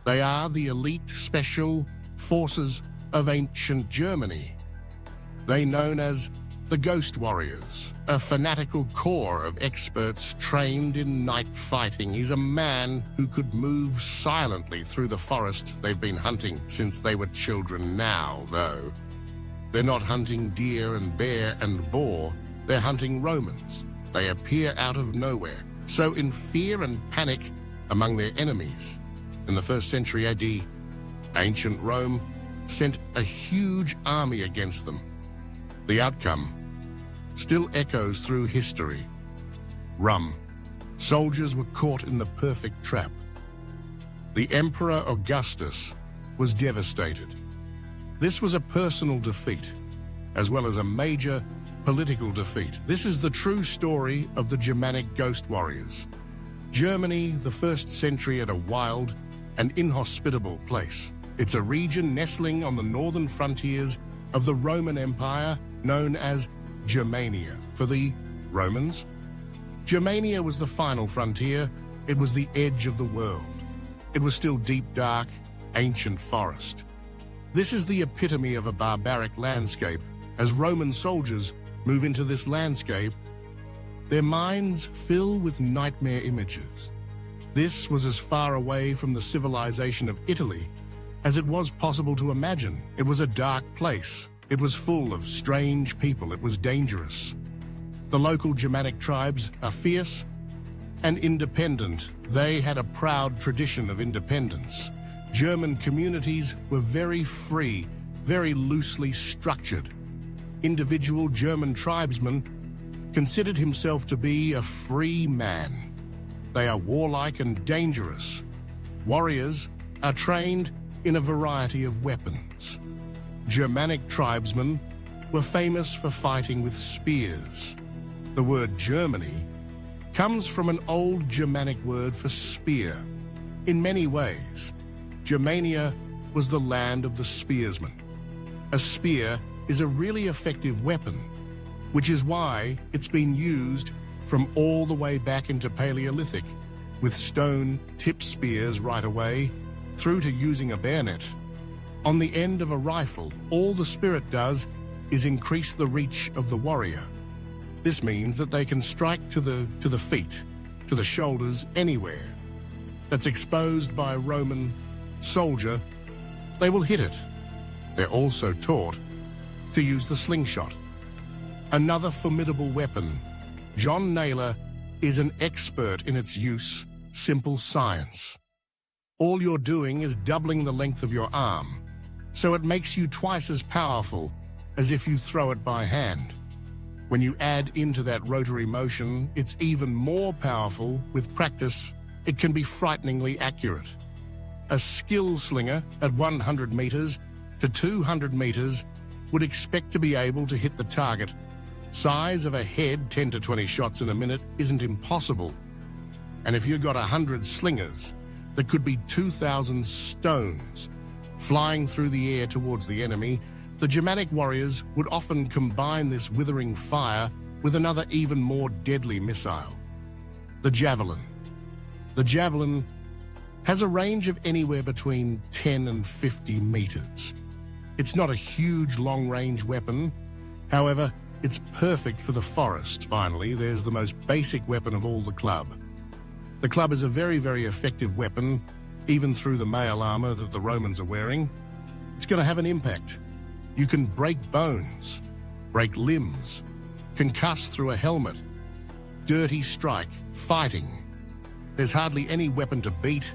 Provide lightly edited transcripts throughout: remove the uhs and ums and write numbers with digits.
They are the elite special forces of ancient Germany. They known as the Ghost Warriors, a fanatical corps of experts trained in night fighting. He's a man who could move silently through the forest they've been hunting since they were children. Now, though, they're not hunting deer and bear and boar, they're hunting Romans. They appear out of nowhere, sow in fear and panic among their enemies. In the 1st century AD, ancient Rome sent a huge army against them. The outcome still echoes through history. Soldiers were caught in the perfect trap. The Emperor Augustus was devastated. This was a personal defeat, as well as a major political defeat. This is the true story of the Germanic Ghost Warriors. Germany, the 1st century, at a wild and inhospitable place. It's a region nestling on the northern frontiers of the Roman Empire, known as Germania. For the Romans, Germania was the final frontier. It was the edge of the world. It was still deep, dark, ancient forest. This is the epitome of a barbaric landscape. As Roman soldiers move into this landscape, their minds fill with nightmare images. This was as far away from the civilization of Italy as it was possible to imagine. It was a dark place. It was full of strange people. It was dangerous. The local Germanic tribes are fierce and independent. They had a proud tradition of independence. German communities were very free, very loosely structured. Individual German tribesmen considered himself to be a free man. They are warlike and dangerous. Warriors are trained in a variety of weapons. Germanic tribesmen were famous for fighting with spears. The word Germany comes from an old Germanic word for spear. In many ways, Germania was the land of the spearsman. A spear is a really effective weapon, which is why it's been used from all the way back into Paleolithic, with stone-tipped spears right away, through to using a bayonet. On the end of a rifle, all the spirit does is increase the reach of the warrior. This means that they can strike to the feet, to the shoulders, anywhere that's exposed by a Roman soldier, they will hit it. They're also taught to use the slingshot. Another formidable weapon. John Naylor is an expert in its use. Simple science. All you're doing is doubling the length of your arm, so it makes you twice as powerful as if you throw it by hand. When you add into that rotary motion, it's even more powerful. With practice, it can be frighteningly accurate. A skill slinger at 100 meters to 200 meters would expect to be able to hit the target. Size of a head, 10 to 20 shots in a minute, isn't impossible. And if you've got 100 slingers, that could be 2,000 stones flying through the air towards the enemy. The Germanic warriors would often combine this withering fire with another even more deadly missile, the javelin. The javelin has a range of anywhere between 10 and 50 meters. It's not a huge long-range weapon. However, it's perfect for the forest. Finally, there's the most basic weapon of all, the club. The club is a very, very effective weapon, even through the mail armor that the Romans are wearing. It's going to have an impact. You can break bones, break limbs, concuss through a helmet. Dirty strike, fighting. There's hardly any weapon to beat.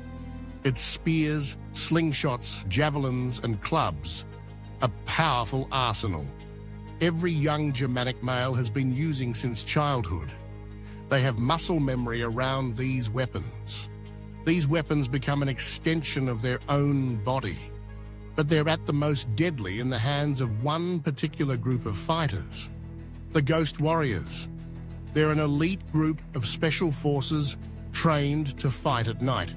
It's spears, slingshots, javelins, and clubs. A powerful arsenal. Every young Germanic male has been using since childhood. They have muscle memory around these weapons. These weapons become an extension of their own body. But they're at the most deadly in the hands of one particular group of fighters, the Ghost Warriors. They're an elite group of special forces trained to fight at night.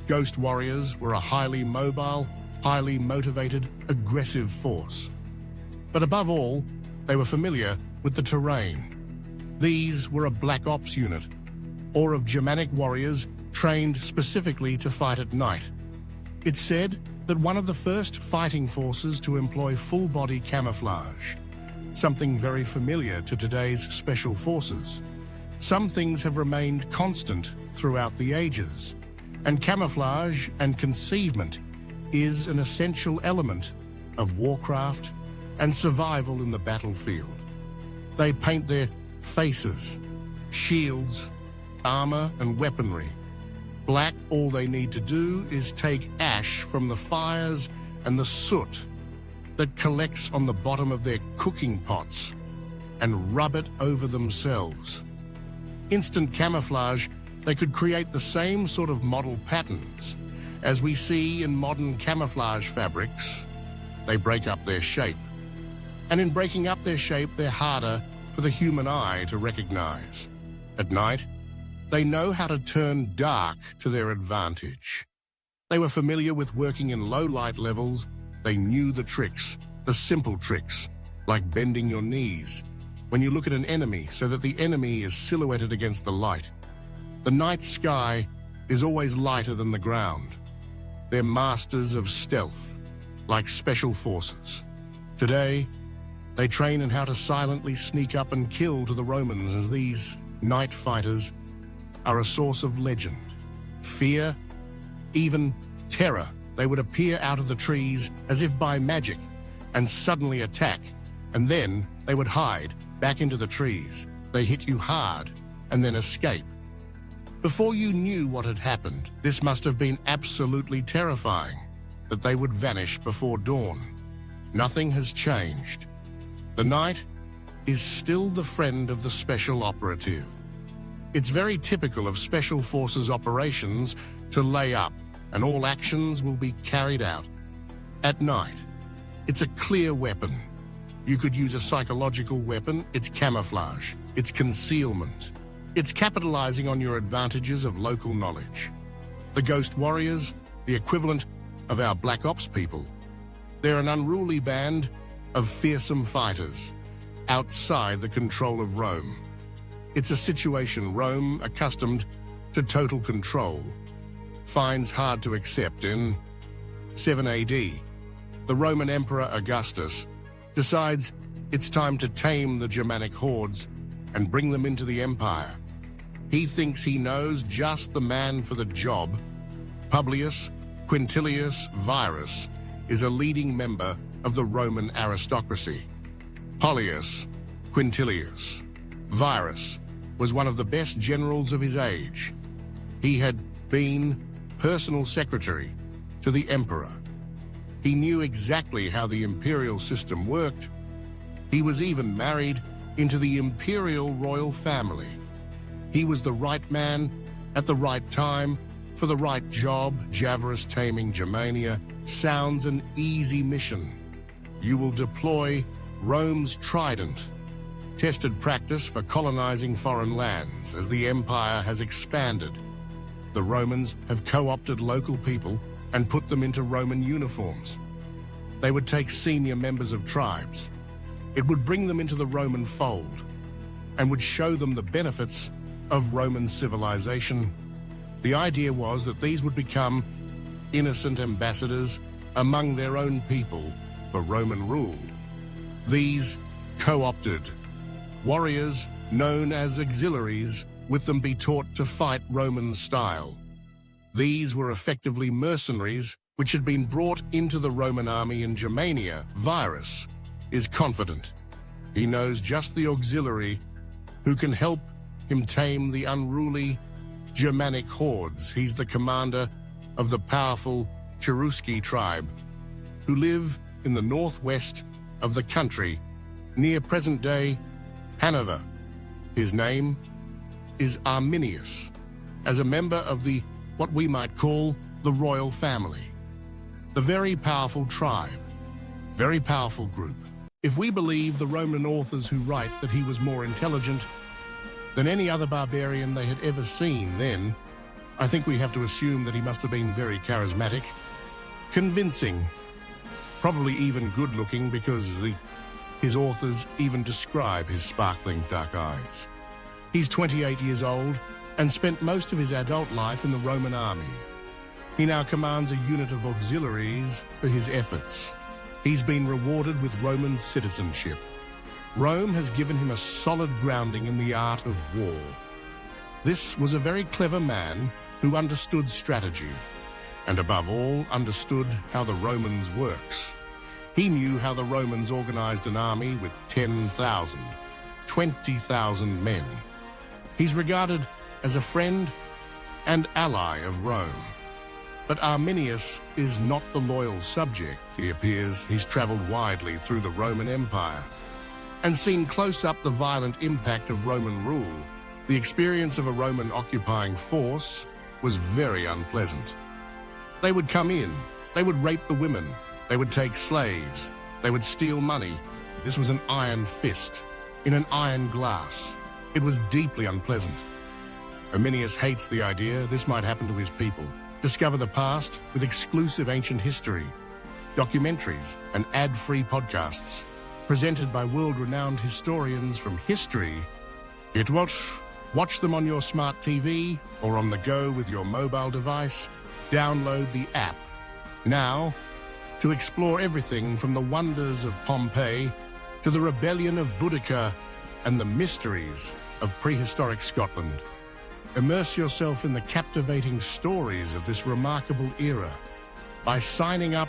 Ghost Warriors were a highly mobile, highly motivated, aggressive force. But above all, they were familiar with the terrain. These were a Black Ops unit, or of Germanic warriors trained specifically to fight at night. It's said that one of the first fighting forces to employ full-body camouflage, something very familiar to today's special forces. Some things have remained constant throughout the ages, and camouflage and concealment is an essential element of warcraft and survival in the battlefield. They paint their faces, shields, armor, and weaponry black. All they need to do is take ash from the fires and the soot that collects on the bottom of their cooking pots and rub it over themselves. Instant camouflage, they could create the same sort of model patterns as we see in modern camouflage fabrics. They break up their shape. And in breaking up their shape, they're harder for the human eye to recognize. At night, they know how to turn dark to their advantage. They were familiar with working in low light levels. They knew the tricks, the simple tricks, like bending your knees when you look at an enemy so that the enemy is silhouetted against the light. The night sky is always lighter than the ground. They're masters of stealth, like special forces. Today, they train in how to silently sneak up and kill to the Romans, as these night fighters are a source of legend, fear, even terror. They would appear out of the trees as if by magic and suddenly attack, and then they would hide back into the trees. They hit you hard and then escape. Before you knew what had happened, this must have been absolutely terrifying, that they would vanish before dawn. Nothing has changed. The night is still the friend of the special operative. It's very typical of special forces operations to lay up, and all actions will be carried out at night. It's a clear weapon. You could use a psychological weapon. It's camouflage. It's concealment. It's capitalizing on your advantages of local knowledge. The Ghost Warriors, the equivalent of our Black Ops people. They're an unruly band of fearsome fighters outside the control of Rome. It's a situation Rome, accustomed to total control, finds hard to accept. In 7 AD, the Roman Emperor Augustus decides it's time to tame the Germanic hordes and bring them into the empire. He thinks he knows just the man for the job. Publius Quintilius Varus is a leading member of the Roman aristocracy. Publius Quintilius Varus was one of the best generals of his age. He had been personal secretary to the emperor. He knew exactly how the imperial system worked. He was even married into the imperial royal family. He was the right man at the right time for the right job. Javerus taming Germania sounds an easy mission. You will deploy Rome's trident, tested practice for colonizing foreign lands as the empire has expanded. The Romans have co-opted local people and put them into Roman uniforms. They would take senior members of tribes. It would bring them into the Roman fold and would show them the benefits of Roman civilization. The idea was that these would become innocent ambassadors among their own people for Roman rule. These co-opted warriors, known as auxiliaries, with them be taught to fight Roman style. These were effectively mercenaries which had been brought into the Roman army in Germania. Varus is confident. He knows just the auxiliary who can help him tame the unruly Germanic hordes. He's the commander of the powerful Cherusci tribe, who live in the northwest of the country, near present-day Hanover. His name is Arminius, as a member of what we might call the royal family. The very powerful tribe, very powerful group. If we believe the Roman authors who write that he was more intelligent than any other barbarian they had ever seen, then I think we have to assume that he must have been very charismatic, convincing, probably even good-looking, because his authors even describe his sparkling dark eyes. He's 28 years old and spent most of his adult life in the Roman army. He now commands a unit of auxiliaries for his efforts. He's been rewarded with Roman citizenship. Rome has given him a solid grounding in the art of war. This was a very clever man who understood strategy, and above all, understood how the Romans works. He knew how the Romans organized an army with 10,000, 20,000 men. He's regarded as a friend and ally of Rome. But Arminius is not the loyal subject. It appears he's traveled widely through the Roman Empire and seen close up the violent impact of Roman rule. The experience of a Roman occupying force was very unpleasant. They would come in, they would rape the women, they would take slaves, they would steal money. This was an iron fist in an iron glass. It was deeply unpleasant. Arminius hates the idea this might happen to his people. Discover the past with exclusive ancient history, documentaries, and ad-free podcasts presented by world-renowned historians from history. Watch them on your smart TV or on the go with your mobile device. Download the app now to explore everything from the wonders of Pompeii to the rebellion of Boudica and the mysteries of prehistoric Scotland. Immerse yourself in the captivating stories of this remarkable era by signing up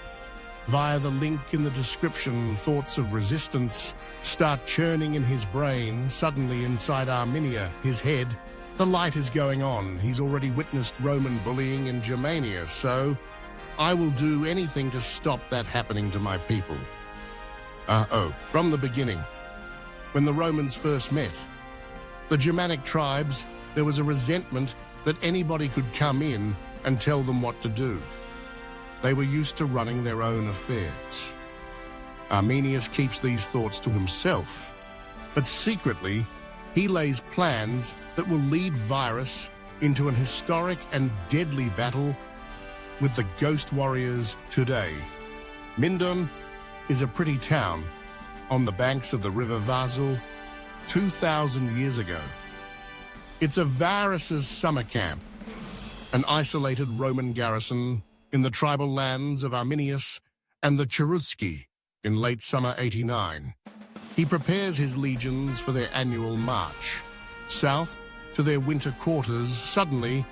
via the link in the description. Thoughts of resistance start churning in his brain. Suddenly inside Arminia, his head, the light is going on. He's already witnessed Roman bullying in Germania, so I will do anything to stop that happening to my people. From the beginning, when the Romans first met, the Germanic tribes, there was a resentment that anybody could come in and tell them what to do. They were used to running their own affairs. Arminius keeps these thoughts to himself, but secretly he lays plans that will lead Virus into an historic and deadly battle with the ghost warriors today. Mindon is a pretty town on the banks of the river Vasul 2,000 years ago. It's a Varus's summer camp, an isolated Roman garrison in the tribal lands of Arminius and the Cherusci in late summer 89. He prepares his legions for their annual march south to their winter quarters. Suddenly,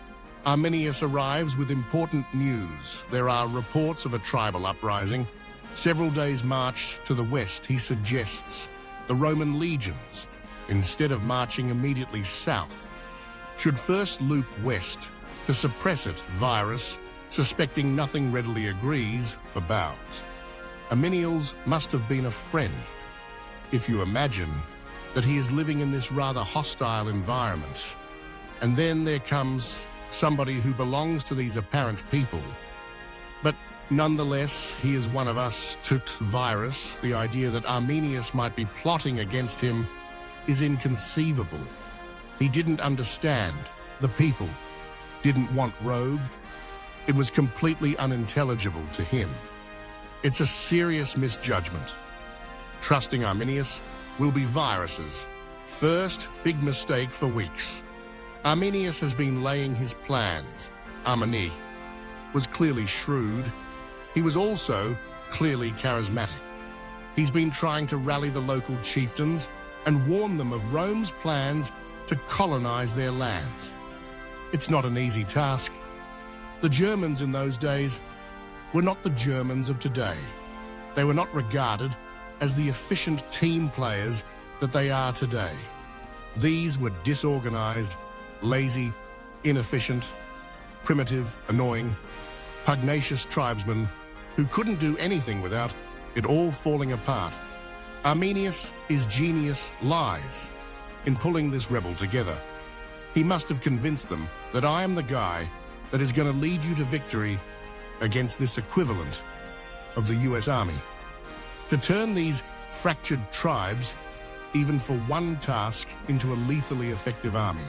Arminius arrives with important news. There are reports of a tribal uprising. Several days' march to the west, he suggests the Roman legions, instead of marching immediately south, should first loop west to suppress it. Virus, suspecting nothing, readily agrees for bows. Arminius must have been a friend, if you imagine that he is living in this rather hostile environment. And then there comes somebody who belongs to these apparent people, but nonetheless, he is one of us. Tut Virus, the idea that Arminius might be plotting against him is inconceivable. He didn't understand. The people didn't want rogue. It was completely unintelligible to him. It's a serious misjudgment. Trusting Arminius will be Virus's first big mistake for weeks. Arminius has been laying his plans. Arminius was clearly shrewd. He was also clearly charismatic. He's been trying to rally the local chieftains and warn them of Rome's plans to colonize their lands. It's not an easy task. The Germans in those days were not the Germans of today. They were not regarded as the efficient team players that they are today. These were disorganized, lazy, inefficient, primitive, annoying, pugnacious tribesmen who couldn't do anything without it all falling apart. Arminius' genius lies in pulling this rebel together. He must have convinced them that I am the guy that is going to lead you to victory against this equivalent of the US Army. To turn these fractured tribes, even for one task, into a lethally effective army.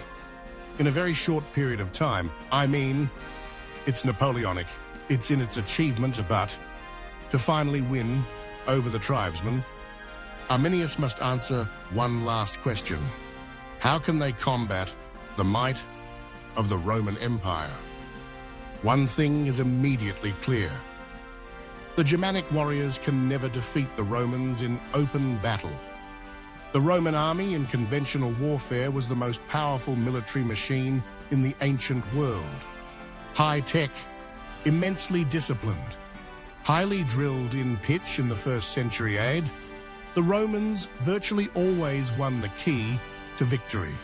In a very short period of time, I mean, it's Napoleonic. It's in its achievement, but to finally win over the tribesmen, Arminius must answer one last question. How can they combat the might of the Roman Empire? One thing is immediately clear. The Germanic warriors can never defeat the Romans in open battle. The Roman army in conventional warfare was the most powerful military machine in the ancient world. High-tech, immensely disciplined, highly drilled in pitch in the 1st century AD, the Romans virtually always won the key to victory.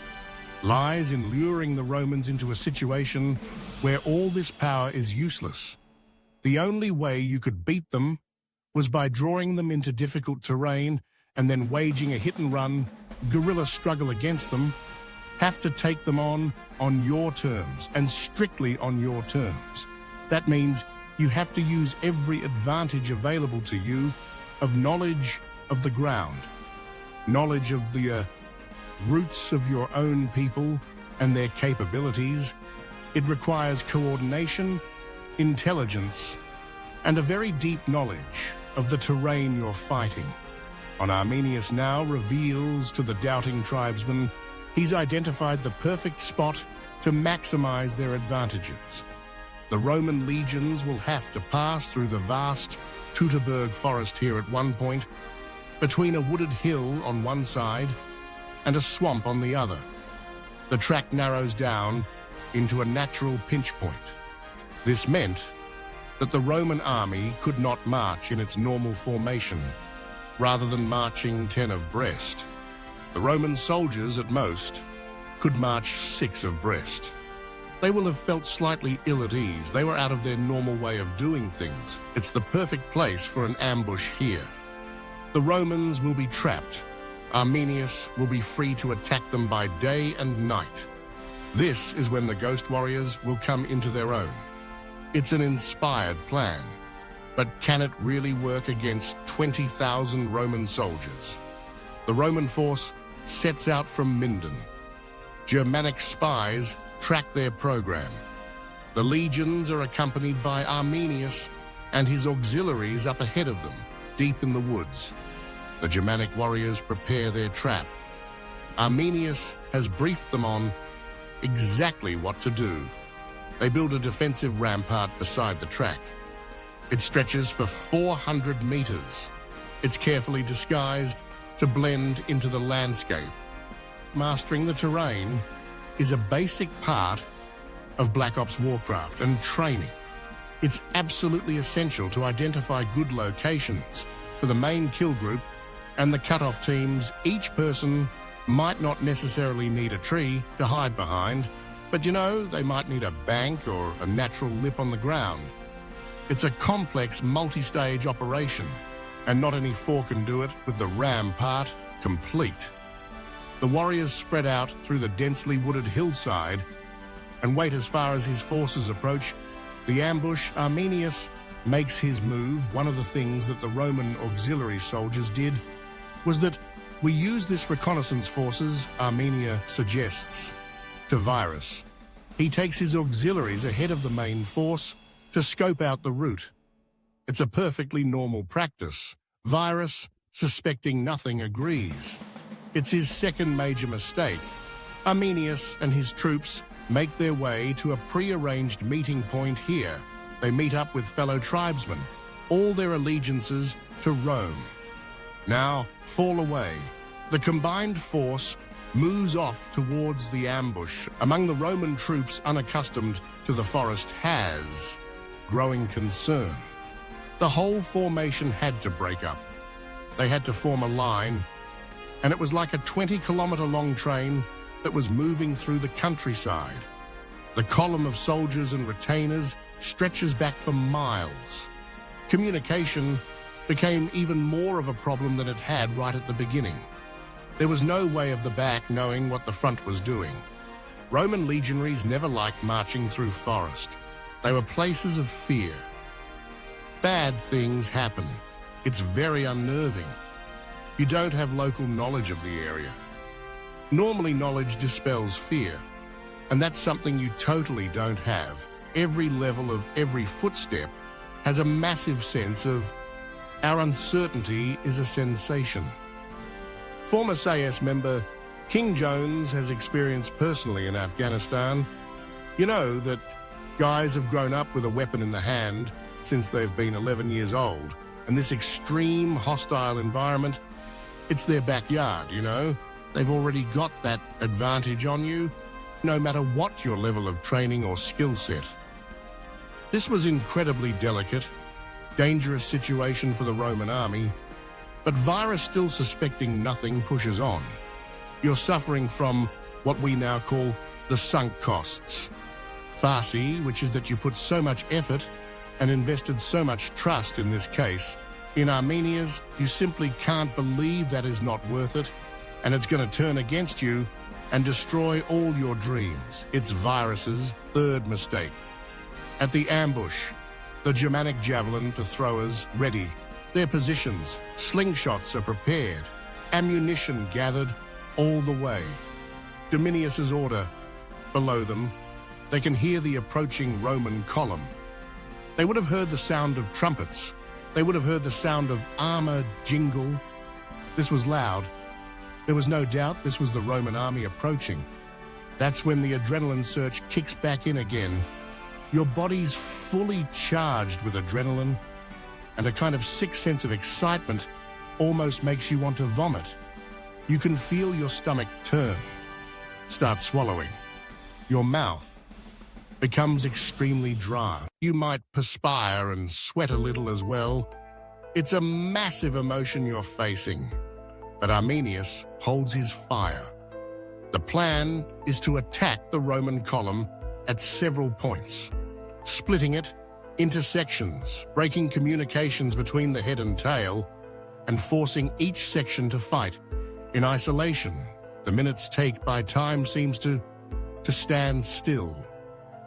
Lies in luring the Romans into a situation where all this power is useless. The only way you could beat them was by drawing them into difficult terrain and then waging a hit-and-run, guerrilla struggle against them. Have to take them on your terms, and strictly on your terms. That means you have to use every advantage available to you of knowledge of the ground, knowledge of the roots of your own people and their capabilities. It requires coordination, intelligence, and a very deep knowledge of the terrain you're fighting. Arminius now reveals to the doubting tribesmen he's identified the perfect spot to maximize their advantages. The Roman legions will have to pass through the vast Teutoburg forest here at one point, between a wooded hill on one side and a swamp on the other. The track narrows down into a natural pinch point. This meant that the Roman army could not march in its normal formation, rather than marching 10 abreast. The Roman soldiers, at most, could march 6 abreast. They will have felt slightly ill at ease. They were out of their normal way of doing things. It's the perfect place for an ambush here. The Romans will be trapped. Arminius will be free to attack them by day and night. This is when the Ghost Warriors will come into their own. It's an inspired plan, but can it really work against 20,000 Roman soldiers? The Roman force sets out from Minden. Germanic spies track their program. The legions are accompanied by Arminius and his auxiliaries up ahead of them, deep in the woods. The Germanic warriors prepare their trap. Arminius has briefed them on exactly what to do. They build a defensive rampart beside the track. It stretches for 400 meters. It's carefully disguised to blend into the landscape. Mastering the terrain is a basic part of Black Ops Warcraft and training. It's absolutely essential to identify good locations for the main kill group and the cut-off teams. Each person might not necessarily need a tree to hide behind, but you know, they might need a bank or a natural lip on the ground. It's a complex, multi-stage operation, and not any four can do it with the rampart complete. The warriors spread out through the densely wooded hillside and wait as far as his forces approach. The ambush, Arminius makes his move. One of the things that the Roman auxiliary soldiers did was that we use this reconnaissance forces, Armenia suggests, to Virus. He takes his auxiliaries ahead of the main force to scope out the route. It's a perfectly normal practice. Virus, suspecting nothing, agrees. It's his second major mistake. Arminius and his troops make their way to a pre-arranged meeting point here. They meet up with fellow tribesmen, all their allegiances to Rome. Now, fall away. The combined force moves off towards the ambush. Among the Roman troops unaccustomed to the forest has growing concern. The whole formation had to break up. They had to form a line, and it was like a 20-kilometer-long train that was moving through the countryside. The column of soldiers and retainers stretches back for miles. Communication became even more of a problem than it had right at the beginning. There was no way of the back knowing what the front was doing. Roman legionaries never liked marching through forest. They were places of fear. Bad things happen. It's very unnerving. You don't have local knowledge of the area. Normally, knowledge dispels fear, and that's something you totally don't have. Every level of every footstep has a massive sense of our uncertainty is a sensation. Former SAS member King Jones has experienced personally in Afghanistan. You know that Guys have grown up with a weapon in the hand since they've been 11 years old, and this extreme hostile environment, it's their backyard, you know? They've already got that advantage on you, no matter what your level of training or skill set. This was incredibly delicate, dangerous situation for the Roman army, but Varus, still suspecting nothing, pushes on. You're suffering from what we now call the sunk costs. Farsi, which is that you put so much effort and invested so much trust in this case. In Armenia's, you simply can't believe that is not worth it, and it's going to turn against you and destroy all your dreams. It's Varus's third mistake. At the ambush, the Germanic javelin to throwers ready. Their positions, slingshots are prepared, ammunition gathered all the way. Dominius's order. Below them, they can hear the approaching Roman column. They would have heard the sound of trumpets. They would have heard the sound of armor jingle. This was loud. There was no doubt this was the Roman army approaching. That's when the adrenaline surge kicks back in again. Your body's fully charged with adrenaline, and a kind of sick sense of excitement almost makes you want to vomit. You can feel your stomach turn, start swallowing. Your mouth becomes extremely dry. You might perspire and sweat a little as well. It's a massive emotion you're facing, but Arminius holds his fire. The plan is to attack the Roman column at several points, splitting it into sections, breaking communications between the head and tail, and forcing each section to fight in isolation. The minutes take by time seems to stand still,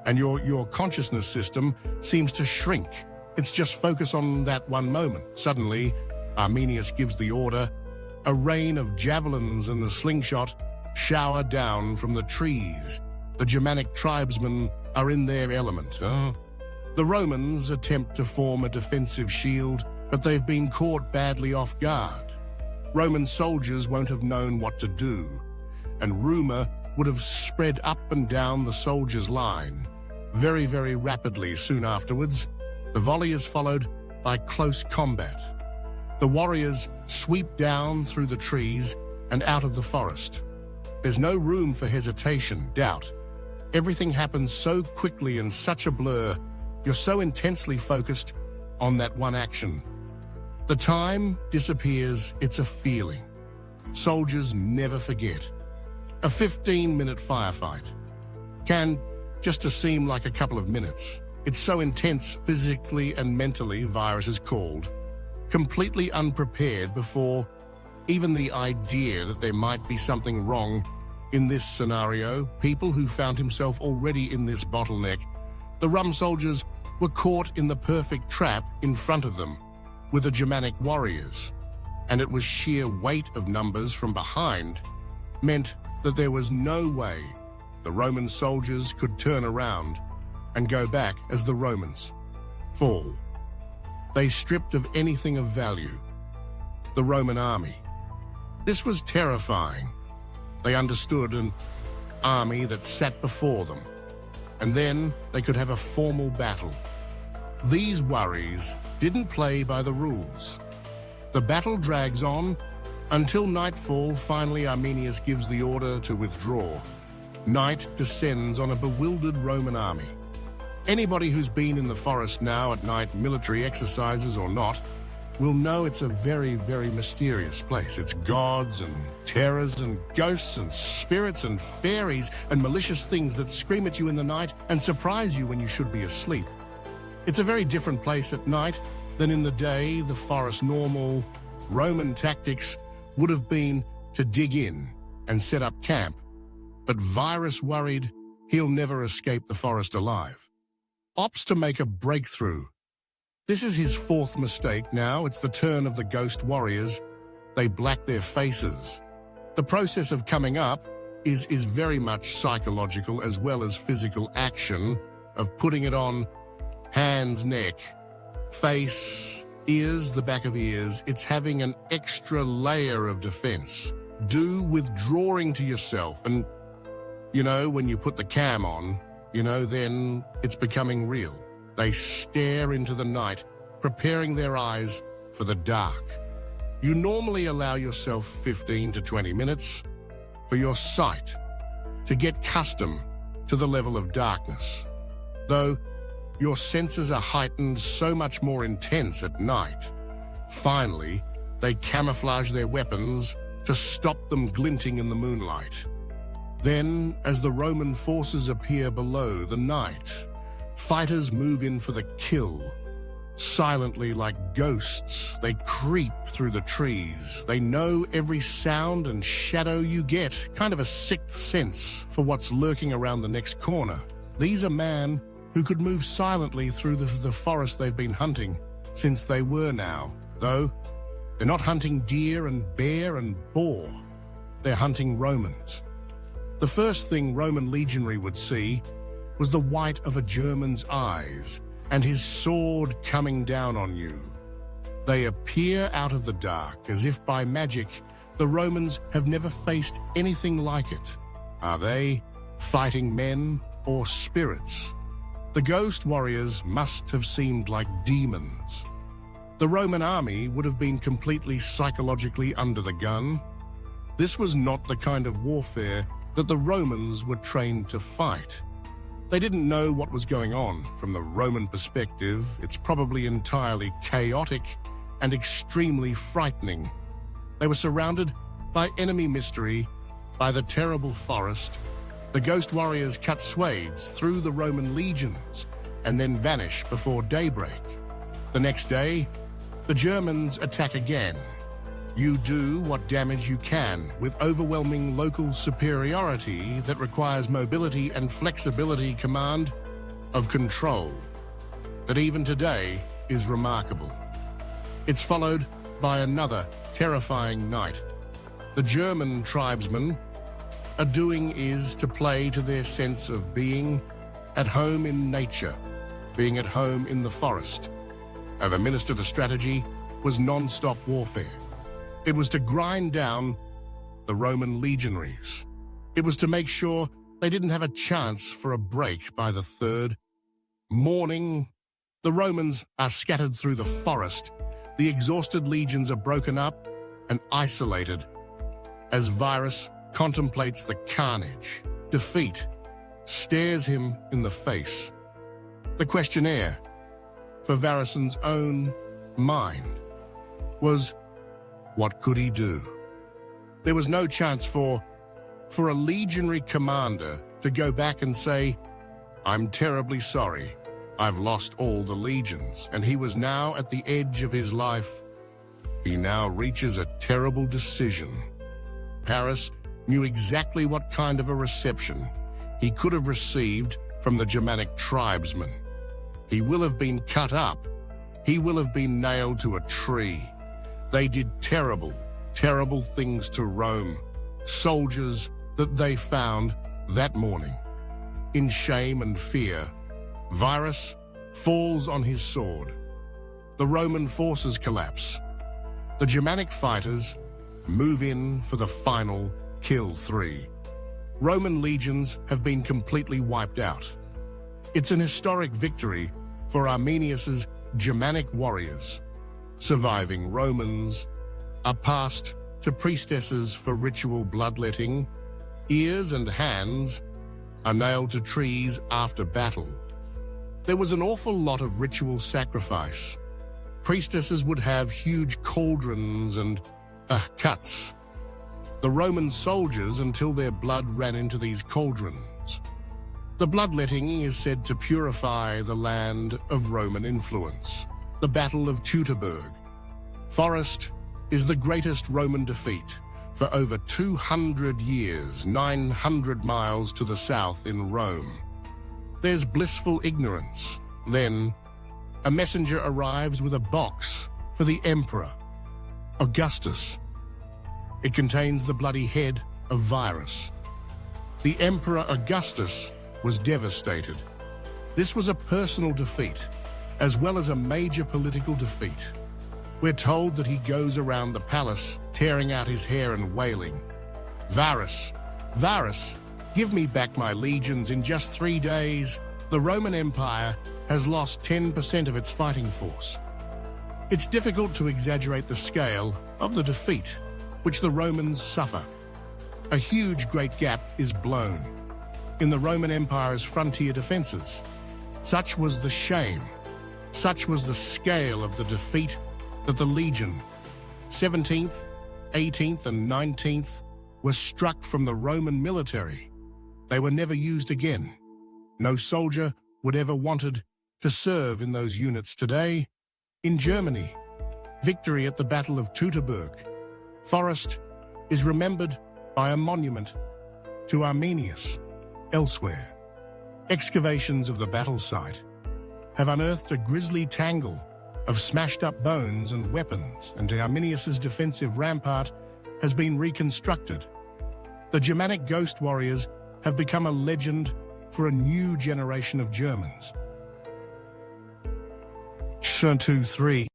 and your consciousness system seems to shrink. It's just focus on that one moment. Suddenly, Arminius gives the order. A rain of javelins and the slingshot shower down from the trees. The Germanic tribesmen are in their element. The Romans attempt to form a defensive shield, but they've been caught badly off guard. Roman soldiers won't have known what to do, and rumor would have spread up and down the soldiers' line. Very, very rapidly soon afterwards, the volley is followed by close combat. The warriors sweep down through the trees and out of the forest. There's no room for hesitation, doubt. Everything happens so quickly in such a blur. You're so intensely focused on that one action. The time disappears. It's a feeling. Soldiers never forget. A 15-minute firefight can just seem like a couple of minutes. It's so intense physically and mentally, Varus is called. Completely unprepared before even the idea that there might be something wrong in this scenario. People who found himself already in this bottleneck. The Rum soldiers were caught in the perfect trap in front of them with the Germanic warriors, and it was sheer weight of numbers from behind meant that there was no way the Roman soldiers could turn around and go back as the Romans fall. They stripped of anything of value the Roman army. This was terrifying. They understood an army that sat before them, and then they could have a formal battle. These worries didn't play by the rules. The battle drags on until nightfall. Finally, Arminius gives the order to withdraw. Night descends on a bewildered Roman army. Anybody who's been in the forest now at night, military exercises or not, will know it's a very, very mysterious place. It's gods and terrors and ghosts and spirits and fairies and malicious things that scream at you in the night and surprise you when you should be asleep. It's a very different place at night than in the day. The forest normal Roman tactics would have been to dig in and set up camp, but Varus worried he'll never escape the forest alive. Opts to make a breakthrough. This is his fourth mistake now. It's the turn of the ghost warriors. They black their faces. The process of coming up is very much psychological as well as physical action of putting it on hands, neck, face, ears, the back of ears. It's having an extra layer of defense. Do withdrawing to yourself. And, you know, when you put the cam on, Then it's becoming real. They stare into the night, preparing their eyes for the dark. You normally allow yourself 15 to 20 minutes for your sight to get accustomed to the level of darkness. Though your senses are heightened so much more intense at night, finally, they camouflage their weapons to stop them glinting in the moonlight. Then, as the Roman forces appear below the night, fighters move in for the kill. Silently like ghosts, they creep through the trees. They know every sound and shadow you get, kind of a sixth sense for what's lurking around the next corner. These are men who could move silently through the forest they've been hunting since they were now. Though, they're not hunting deer and bear and boar. They're hunting Romans. The first thing Roman legionary would see was the white of a German's eyes and his sword coming down on you. They appear out of the dark as if by magic. The Romans have never faced anything like it. Are they fighting men or spirits? The ghost warriors must have seemed like demons. The Roman army would have been completely psychologically under the gun. This was not the kind of warfare that the Romans were trained to fight. They didn't know what was going on. From the Roman perspective, it's probably entirely chaotic and extremely frightening. They were surrounded by enemy mystery, by the terrible forest. The ghost warriors cut swathes through the Roman legions and then vanish before daybreak. The next day, the Germans attack again. You do what damage you can with overwhelming local superiority that requires mobility and flexibility command of control that even today is remarkable. It's followed by another terrifying night. The German tribesmen are doing is to play to their sense of being at home in nature, being at home in the forest. And the minister's strategy was non-stop warfare. It was to grind down the Roman legionaries. It was to make sure they didn't have a chance for a break by the third morning. The Romans are scattered through the forest. The exhausted legions are broken up and isolated as Varus contemplates the carnage. Defeat stares him in the face. The questionnaire for Varus's own mind was, what could he do? There was no chance for a legionary commander to go back and say, I'm terribly sorry. I've lost all the legions. And he was now at the edge of his life. He now reaches a terrible decision. Paris knew exactly what kind of a reception he could have received from the Germanic tribesmen. He will have been cut up. He will have been nailed to a tree. They did terrible, terrible things to Rome, soldiers that they found that morning. In shame and fear, Varus falls on his sword. The Roman forces collapse. The Germanic fighters move in for the final kill 3. Roman legions have been completely wiped out. It's an historic victory for Arminius's Germanic warriors. Surviving Romans are passed to priestesses for ritual bloodletting. Ears and hands are nailed to trees after battle. There was an awful lot of ritual sacrifice. Priestesses would have huge cauldrons and cuts. The Roman soldiers until their blood ran into these cauldrons. The bloodletting is said to purify the land of Roman influence. The Battle of Teutoburg. Forest is the greatest Roman defeat for over 200 years, 900 miles to the south in Rome. There's blissful ignorance. Then, a messenger arrives with a box for the emperor, Augustus. It contains the bloody head of Varus. The Emperor Augustus was devastated. This was a personal defeat, as well as a major political defeat. We're told that he goes around the palace, tearing out his hair and wailing, Varus, Varus, Give me back my legions in just 3 days. The Roman Empire has lost 10% of its fighting force. It's difficult to exaggerate the scale of the defeat which the Romans suffer. A huge great gap is blown in the Roman Empire's frontier defenses. Such was the shame, such was the scale of the defeat that the legion, 17th, 18th and 19th, were struck from the Roman military. They were never used again. No soldier would ever wanted to serve in those units today. In Germany, victory at the Battle of Teutoburg Forest is remembered by a monument to Arminius. Elsewhere, excavations of the battle site have unearthed a grisly tangle of smashed-up bones and weapons, and Arminius's defensive rampart has been reconstructed. The Germanic ghost warriors have become a legend for a new generation of Germans. 2, 3